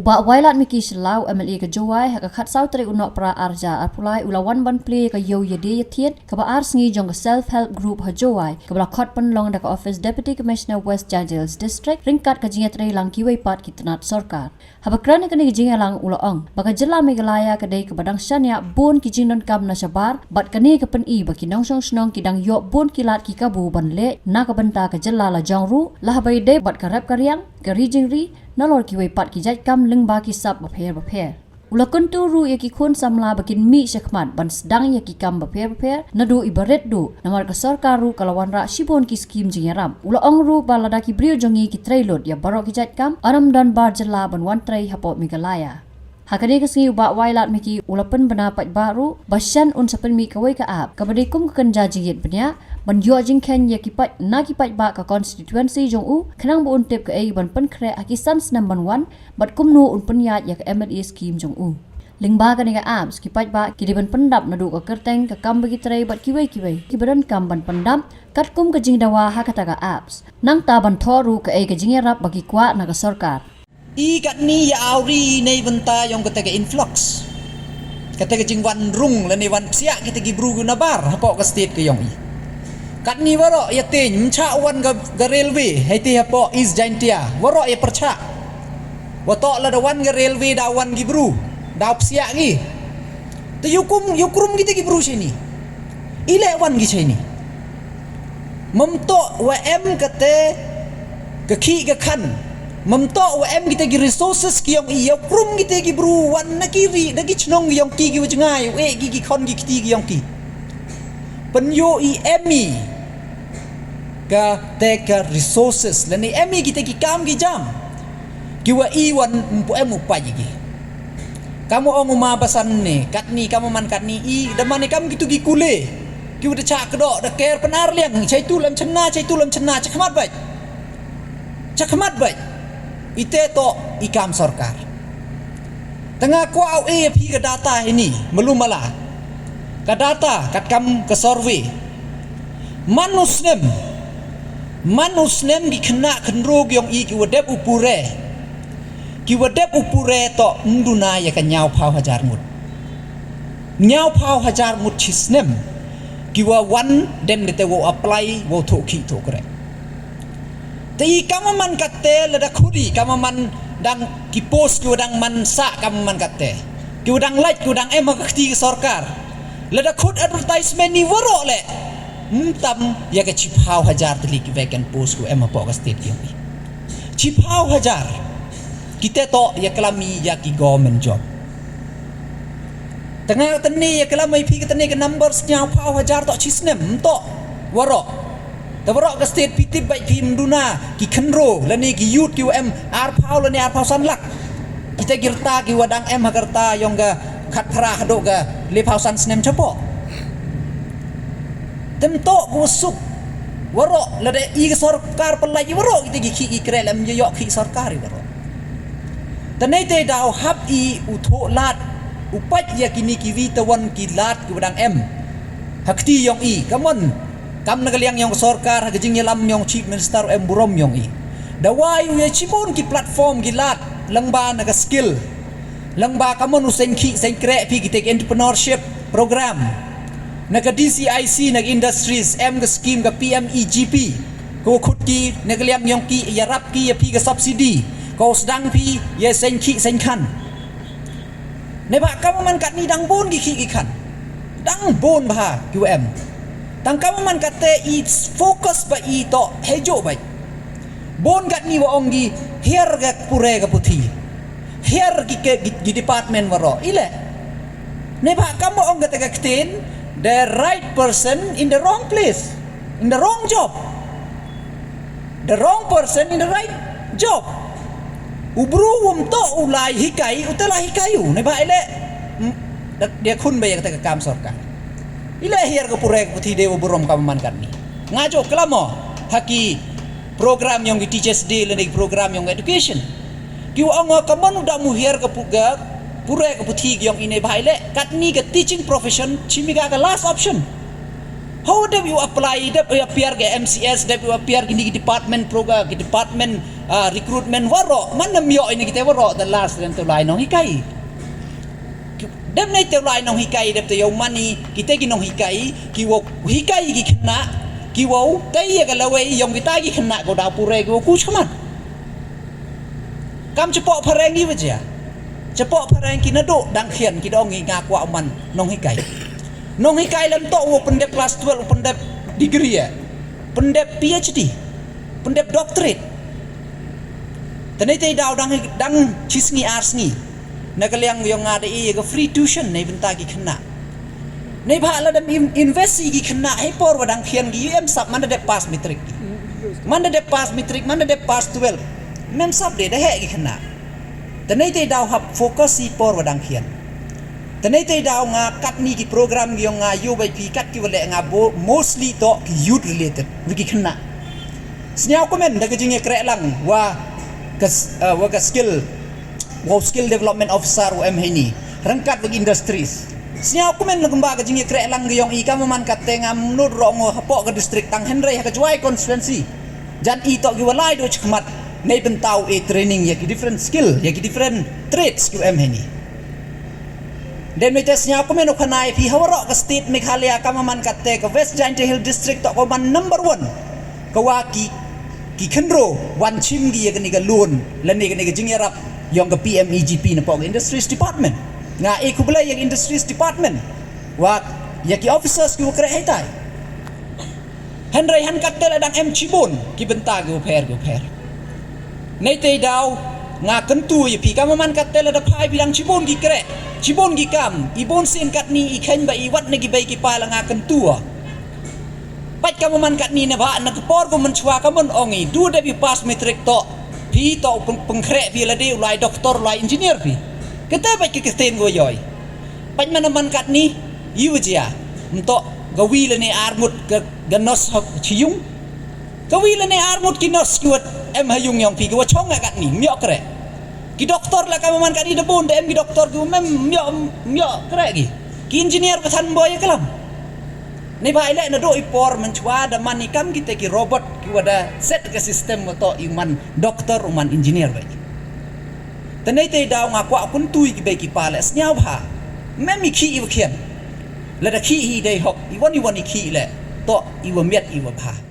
Ubah wailat miki selau MLA ke Jawai hak kat sau teri unok pra arja apulai ulawan ban play ke yo yede yatien ke ba arsengi jong ke self help group ha Jawai ke bala khot penlong dak office deputy commissioner West Jajils district ringkat ke jinga teri lang kiwai pat kitnat sarkar. Habakran ke ni jinga lang ulaong baka jela Meghalaya ke dei ke badang syanya bun ki jingnon kam na sabar bat kani ke pen i baki nong song snong kidang yo bun kilat ki kabu ban le na ke benta ke jela la jongru lah bai de bat karap karyang ke rijingri nalor kiwai pat ki jaj kam leng ba ki sap bapher. Ulakon tu ru ya ki khun samla bakin mi syakmat ban sedang ya ki kam bapher nadu ibaret du namar ke sarkar ru kalawan ra shibon ki skim jingaram. Ula ong ru balada ki brio jongi ki trailot ya barok ki jaj kam aram dan bar jela ban wan trai hapot Meghalaya. Hakani kesengi ubak wailat miki ulapan benapat baru basyan un sapen mi kawai ka ap kabadikum kekenja jingit benya ban yo jingken ya kipat na kipat ba ka constituency jong u khenang bu un tep ka ei ban pen kre akisan snam ban wan bat kumnu un pen yat ya ka MLA scheme jong u lingba ka ni ka ap kipat ba ki ban pendap nadu ka kerteng ka kam bagi trai bat kiwai ki badan kam ban pendap kat kum ka jing dawa ha kata ka apps nang ta ban thoru ka ei ka jingerap bagi kwa na ka sarkar. Kat ni ya auri nei benta yang kata ke influx. Kata ke jingwan rung la nei wan siak kita gi bru guna bar hapok ke state ke yong i. Kat ni waro ya tin mcha wan ga railway hai ti hapok is jaintia waro ya percha. Watok la da wan ga railway da wan gi bru da siak gi. Tu yukrum kita gi bru sini. Ile wan gi sini. Memtok wa em kata ke ki ga kan memtok WM kita gi resources ki yang iya krum kita gi bru wan na kiri dagi chnong yang ki gi wajngai we gi khon gi kiti gi yang ki penyo i emi ka teka resources lani emi kita gi kam gi jam ki wa i wan mpu emu pa gi kamu ong ma basan ne kat ni kamu man kat ni i damane kam gitu gi kule ki udah cak kedok da ker penar liang cai tu lam chenna cakmat bai ite to ikam sarkar tengah ko au e phi ka data ini melumala ka data kat kam ke survey manusnem gi kena kenrog yang i ki wadep upure to nduna ya ka nyau phau hajar mut chisnem ki wa wan dem de wo apply wo tho ki to kore Tapi kamaman kate lada khuri kamaman dang ki post ki dang man sa kamaman kate ki dang like ki dang ema kakti sarkar lada khud advertisement ni waro le tam ya ka chipau hajar tli ki vacant post ku ema po ka state ki chipau hajar kita to ya kelami ya ki government job tengah tani ya kelami pi ka tani ka numbers nyau pau hajar to chisnem to waro Tabarok ke state pitip baik ki mduna ki khenro lani ki youth ki em ar phau lani ar phau san lak kita girta ki wadang em hakarta yong ga khat phara hado ga le phau san snem chapo tem to busuk waro lade i sarkar pelai waro kita ki kre lam yo ki sarkar waro tanai te daw hab i utho lat upat ya kini ki witawan ki lat ki wadang em hakti yong i kamon kam nagaliang yung sarkar hagajing yalam yung chief minister em burom yung i dawai uya chibon ki platform gilat langba naga skill langba kamon usen ki sen kre pi ki take entrepreneurship program naga DCIC nag industries em ga scheme ga PMEGP ko khut ki nagaliang yung ki yarap ki ya pi ga subsidy ko sedang pi ya sen ki sen khan ne ba kam man kat ni dang bon ki khan dang bon ba QM tang kamu man kate it's focus ba ito hejo ba bon gat ni wa ongi here ga pure ga puthi here gi department waro ile ne ba kamu ong ga kten the right person in the wrong place in the wrong job the wrong person in the right job ubru to ulai hikai utala hikayu ne ba ile dia khun ba ya kata kam sarkar Ilahir ke purek putih dewa burom kamaman kan ni. Ngajo kelamo haki program yang di Teachers Day lagi program yang education. Kiu anga kaman udah muhir ke puga purek putih yang ini bahile kat ni ke teaching profession cimiga ke last option. how do you apply that you appear ke MCS that you appear gini department program ke department recruitment waro mana mio ini kita waro the last dan tu lain nong hikai dem nei tu lain nong hikai dem tu yo mani kita gi nong hikai ki wo hikai gi kena ki wo tai ga lawe yong kita gi kena ko da pure ko ku chaman kam cepo pareng gi waja cepo pareng ki nado dang khian ki dong ngi nga kwa man nong hikai nong hikai lam to wo pendep class 12 pendep degree ya pendep PhD pendep doctorate tanai tai daw dang chisngi arsngi nakaliang yung ngade i ga free tuition nei benta gi khna nei bha la dam invest gi khna hai por wadang khian gi em sap man de pass matric man de pass matric man de pass 12 mem sap de he gi khna tanai tai daw hap focus si por wadang khian tanai tai daw nga kat ni ki program gi nga UBP kat ki wale nga mostly to youth related wiki khna snyau komen daga jinge krek lang wa ka skill development officer UM ini rangkat bagi industries snyau komen lagamba ka jinge krek lang gi yong i ka man kat tenga mnud ro ngo hapo ka district tang henry ka juai constituency jan i to gi walai do chkhmat nei bentau training ya ki different skill ya ki different trades UM ini dan metesnya aku menu kanai pi hawarok ke state Meghalaya kamaman kate ke West Giant Hill District to koman number 1 kawaki ki khendro wan chim gi ya ni ga loan lan ni ga jingerap yong ke PMEGP na po Industries Department nga e kubla yang Industries Department wa ya ki officers ki kre hetai Henry han kate ladang M Chibon ki benta go per nei te daw nga kentu ya pi kamaman kate la da phai bilang Chibon gi kre Cibon gi kam ibon sin kat ni ikan ba iwat nagi bai ki pala nga kan tua pat kamu man kat ni na ba na por ko man chwa ka mon ongi du de bi pass matric to pi to pengkre pi la de ulai doktor ulai engineer pi kata ba ki keten go yoy pat man kat ni iwja mto gawi le ni armut ganos chiyung gawi le ni armut kinos kuat em hayung yong pi go chong kat ni myok kre ki doktor la kamu man kadi debon dem ki doktor ku mem myo kre ki engineer pathan boy kalam nei bai le na do ipor man chwa da man ikam kita ki robot ki wada set ke system to iman doktor uman engineer bai tanai te daw nga kwa kun tui ki bai ki pala snyau bha mem ki i khian la da ki hi dei hok i woni ki le to i wa miet i wa bha